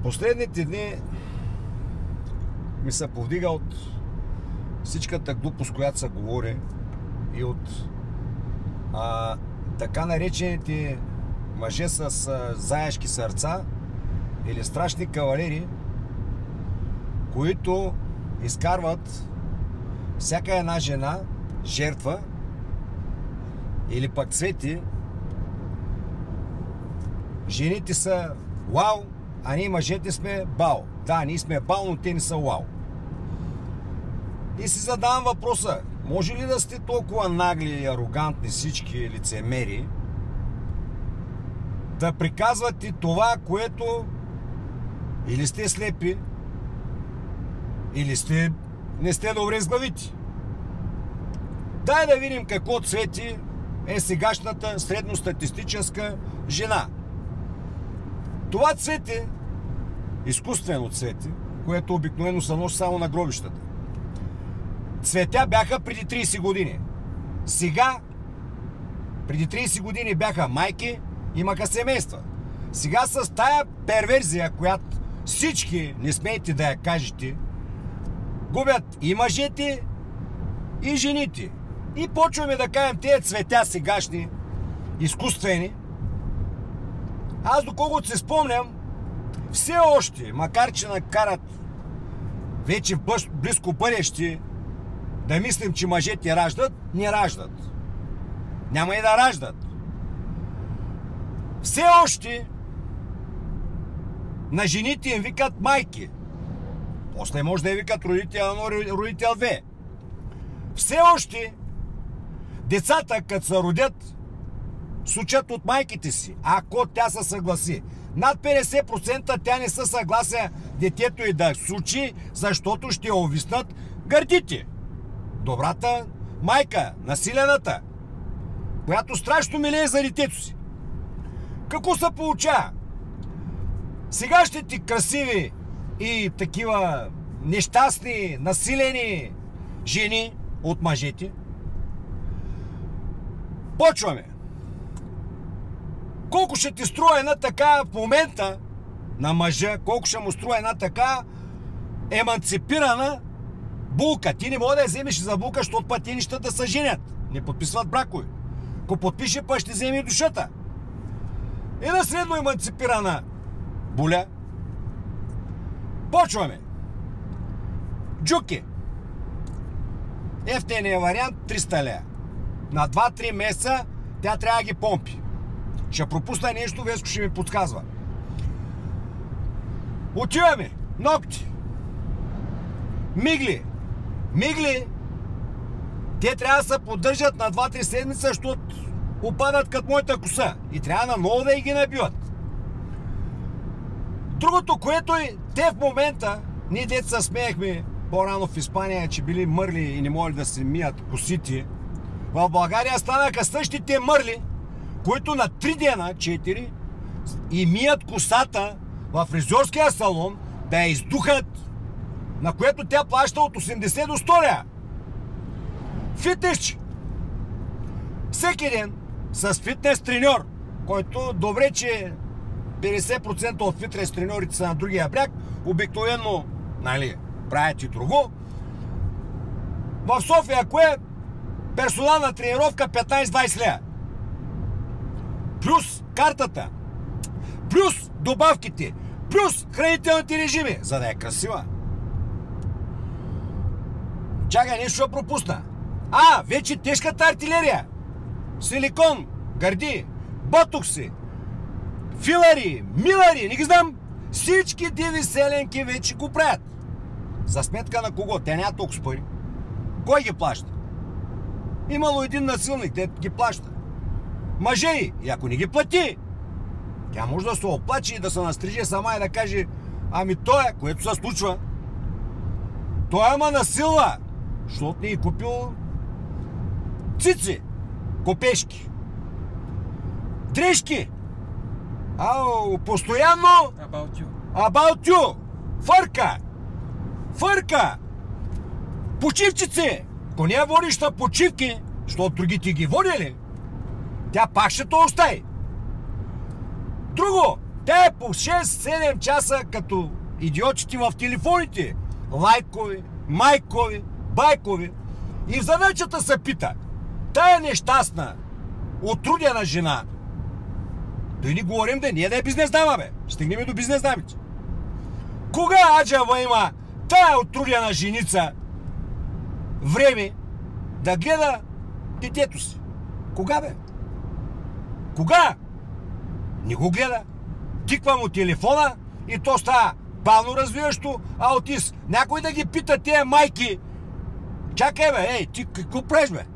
Последните дни ми се повдига от всичката глупост, която се говори и от така наречените мъже с заешки сърца или страшни кавалери, които изкарват всяка една жена жертва или пък цвети. Жените са вау, а ние мъжете сме бао. Да, ние сме бао, но те не са вау. И си задавам въпроса: може ли да сте толкова нагли и арогантни всички лицемери да приказвате това, което или сте слепи, или не сте добре с главите? Дай да видим какво цвети е сегашната средностатистическа жена. Това цвете, изкуствено цвете, което обикновено се носи само на гробищата. Цветя бяха преди 30 години. Сега, преди 30 години бяха майки, имаха семейства. Сега с тая перверзия, която всички, не смейте да я кажете, губят и мъжете, и жените. И почваме да кажем тези цветя сегашни, изкуствени. Аз доколкото се спомням, все още, макар че накарат вече в близко бъдеще да мислим, че мъжете раждат, не раждат. Няма и да раждат. Все още на жените им викат майки. После може да я викат родител 1, родител 2. Все още децата, като се родят, сучат от майките си, ако тя се съгласи. Над 50% тя не се съглася детето и да сучи, защото ще увиснат гърдите. Добрата майка, насилената, която страшно милее за детето си. Какво се получава? Сегашните красиви и такива нещастни, насилени жени от мъжете. Почваме. Колко ще ти струва една така в момента на мъжа, колко ще му струва една така еманципирана булка? Ти не може да я вземеш за булка, защото път ти неща да се женят. Не подписват бракове. Ако подпише, път ще вземе душата. Една средно еманципирана буля. Почваме. Джуки. Ефтения вариант 300 лея. На 2-3 месеца тя трябва да ги помпи. Ще пропусна нещо, Веско ще ми подсказва. Отиваме. Ногти. Мигли. Мигли. Те трябва да се поддържат на 2-3 седмица, защото опадат като моята коса. И трябва на ново да ги набиват. Другото, което е, те в момента, ние деца смеехме по-рано в Испания, че били мърли и не могли да се мият косите. В България станаха същите мърли, които на 3 дена, 4, и мият косата в фризьорския салон да я издухат, на което тя плаща от 80 до 100 лея. Фитнесче. Всеки ден с фитнес треньор, който добре, че 50% от фитнес треньорите са на другия бряг, обикновено, нали, правят и друго. В София, ако е персонална тренировка, 15-20 лея. Плюс картата, плюс добавките, плюс хранителните режими, за да е красива. Чакай, нещо ще пропусна. Вече тежката артилерия. Силикон, гърди, ботокси, филари, милари, не ги знам. Всички диви селенки вече го правят. За сметка на кого? Те няма толкова пари. Кой ги плаща? Имало един насилник, те ги плаща. Мъже, и ако не ги плати, тя може да се оплаче и да се настриже сама и да каже: той, което се случва, той ама насилва, защото не е купил цици, копешки, дрежки. Постоянно about you. Фърка. Почивчици. Ако не я водиш на почивки, защото другите ги водили, тя пак ще то остави. Друго, Те е по 6-7 часа като идиотчети в телефоните. Лайкови, майкови, байкови. И в задачата се пита: тая нещастна, отрудена жена, да ни говорим да ние да е бизнес дама, бе. Стигнем до бизнес дамите. Кога аджава има тая отрудена женица време да гледа детето си? Кога, бе? Кога? Не го гледа. Тиква му телефона и то става бавно развиващо аутист. Някой да ги пита тия майки: чакай, бе, ей, ти какво правиш, бе?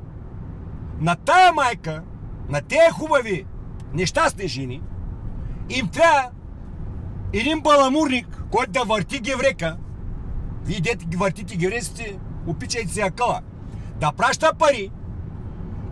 На тая майка, на тези хубави нещастни жени, им трябва един баламурник, който да върти геврека. Вие дете ги въртите гевреците, опичайте си акъла. Да праща пари,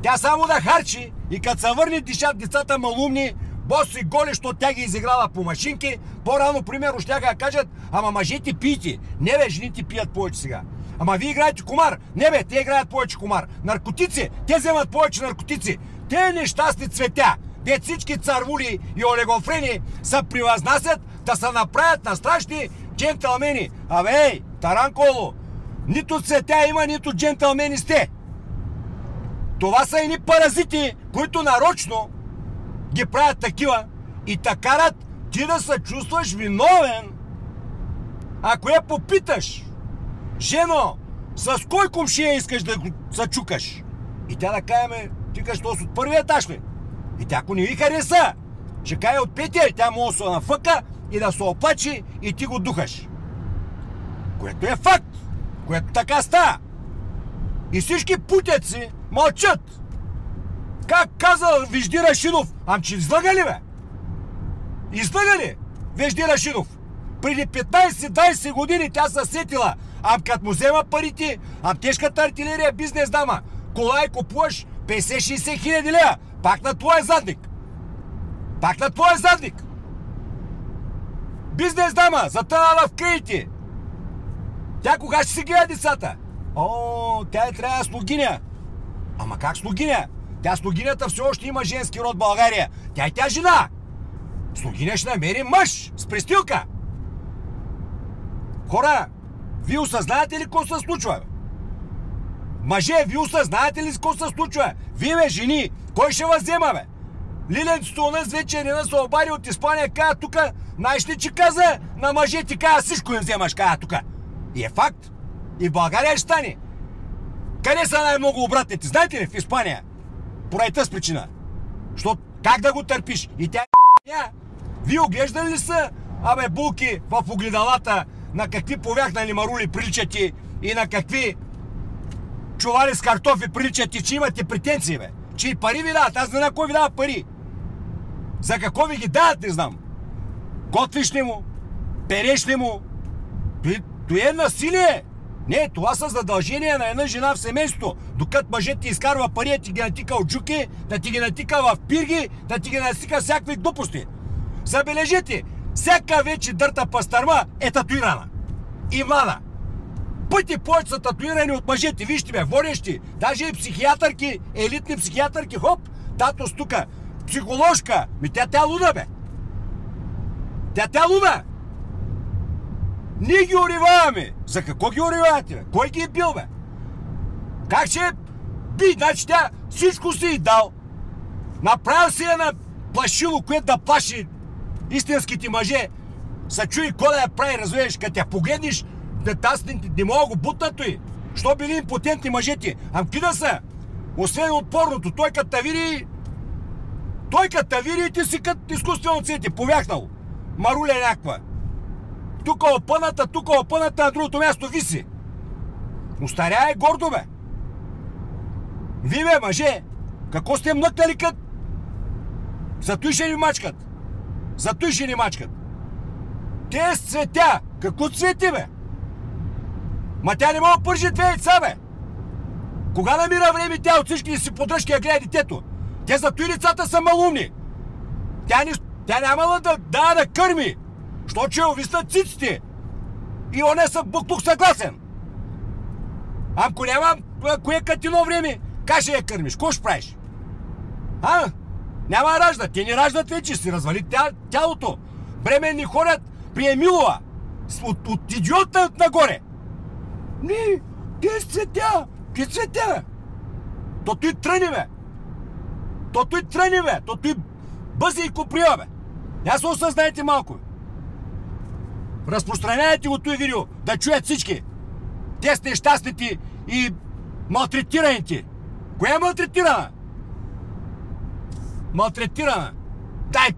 тя само да харчи и като се върне дишат децата малумни, боси голи, защото тя ги изиграла по машинки. По-рано, примерно, ще да кажат: ама мъжете пийте. Не, бе, жените пият повече сега. Ама вие играете комар. Не, бе, те играят повече комар. Наркотици, те вземат повече наркотици. Те нещастни цветя, де всички царвули и олигофрени се превъзнасят да се направят на страшни джентълмени. Абе, ей, Таранколо, нито цветя има, нито джентълмени сте. Това са едни паразити, които нарочно ги правят такива и те карат ти да се чувстваш виновен, ако я попиташ: жено, с кой кумшия искаш да го зачукаш? И тя да каже: ти кажеш, този от първия етаж ли? И тя, ако не ви хареса, ще каже от петия, тя може да се нафъка и да се оплачи и ти го духаш. Което е факт, което така става. И всички путеци мълчат. Как казал Вежди Рашидов? Ам че излага ли, бе? Излага ли Вежди Рашидов? Преди 15-20 години тя се сетила. Ам като му взема парите, ам тежката артилерия бизнес дама. Кола и купуваш 50-60 хиляди лева. Пак на твоя задник. Пак на твоя задник. Бизнес дама, затънала в кредити. Тя кога ще си гледа децата? О, тя е трябва слугиня. Ама как слугиня? Тя слугинята все още има женски род в България. Тя и тя жена. Слугиня ще намери мъж с престилка. Хора, вие осъзнаете ли какво се случва? Мъже, вие осъзнаете ли какво се случва? Вие, бе, жени, кой ще въззема, бе? Лилен Стонъс вечерина се обади от Испания, каза тука: знаеш ли, че каза на мъже ти каза всичко им вземаш, каза тука. И е факт. И в България ще стане. Къде са най-много обратните? Знаете ли? В Испания. Поради тази причина. Защото как да го търпиш? И тя Вие оглеждали ли са, абе, булки в огледалата, на какви повяхнали марули приличат и на какви чували с картофи приличат и че имате претенции, бе? Че и пари ви дават. Аз не знам кой ви дава пари. За какво ви ги дават, не знам. Готвиш ли му? Переш ли му? Това е насилие. Не, това са задължения на една жена в семейството. Докато мъжът ти изкарва пари, да ти ги натика от джуки, да ти ги натика в пирги, да ти ги натика всякакви глупости. Забележете, всяка вече дърта пастърма е татуирана. И млада. Пъти повече са татуирани от мъжете. Вижте, бе, водещи. Даже и психиатърки, елитни психиатърки, хоп, тато стука. Психоложка. Тя луда, бе. Тя луда. Ние ги уриваваме. За какво ги уривавате, бе? Кой ги е бил, бе? Как ще би? Значи тя всичко си дал. Направил си я на плашило, което да плаши истинските мъже. Са чуи какво да я прави, разбираш, като я погледнеш, аз не мога го бутна той. Що били импотентни мъжете? Ам кида са? Освен от порното, той като те види и ти си като изкуствено цвете, повяхнал. Маруля някаква. Тук опъната, на другото място виси. Остаря е гордо, бе. Вие, бе, мъже, какво сте млъкнали кът? Затой ще ни мачкат. Те с цветя. Какво цвети, бе? Ма тя не мога да пържи две яйца, бе. Кога намира време тя от всички си подръжки да гледа детето? Те зато и децата са малумни. Тя нямала да кърми. Що че увиснат циците. И он е буклук съгласен. Ако нямам кое катино време, как ще я кърмиш? Какво ще правиш? Няма да раждат. Те не раждат вече, си развали тялото. Бременни ходят при Емилова. От идиота нагоре. Не, те цветя. Ке цветя, бе. То той тръни, бе. То той бъзи и куприя, бе. Я се осъзнайте малко. Разпространяйте го този видео, да чуят всички. Те сте нещастните и малтретираните. Коя е малтретирана? Малтретирана. Дай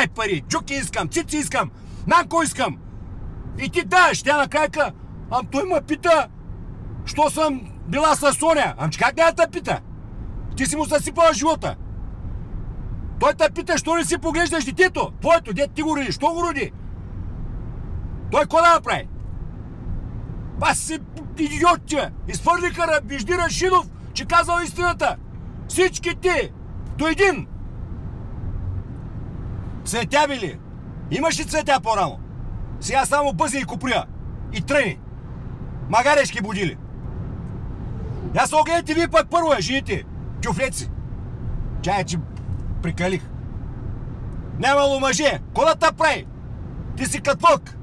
пари. Джуки искам, цици искам, Нанко искам. И ти даваш, тя накрая ка. Ам той ме пита, що съм била с Соня. Ам че как да те пита? Ти си му съсипала живота. Той те пита, що не си поглеждаш детето? Твоето, дете ти го роди. Що го роди? Той какво да направи? Бас си идиотче! Изфърлиха Вежди Рашидов, че казал истината. Всички ти! До един! Цветя били! Имаш ли цветя по-рано? Сега само бъзи и куприя. И тръни. Магарешки будили. Я се огледайте вие пък първо, жените. Тюфлеци. Чай, че прикалих. Нямало мъже. Ко да те прави? Ти си кът вълк.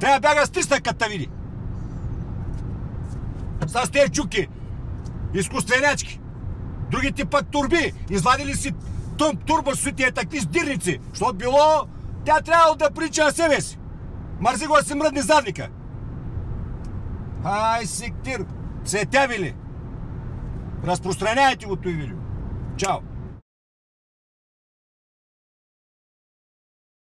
Трябва да бяга с 300 кът те види. С тези чуки. Изкуственячки. Другите пък турби. Извадили си турба с тия такви сдирници. Защото било, тя трябвало да прилича на себе си. Мързи го да си мръдне задника. Ай, сектир. Цветя били. Разпространяйте го този видео. Чао.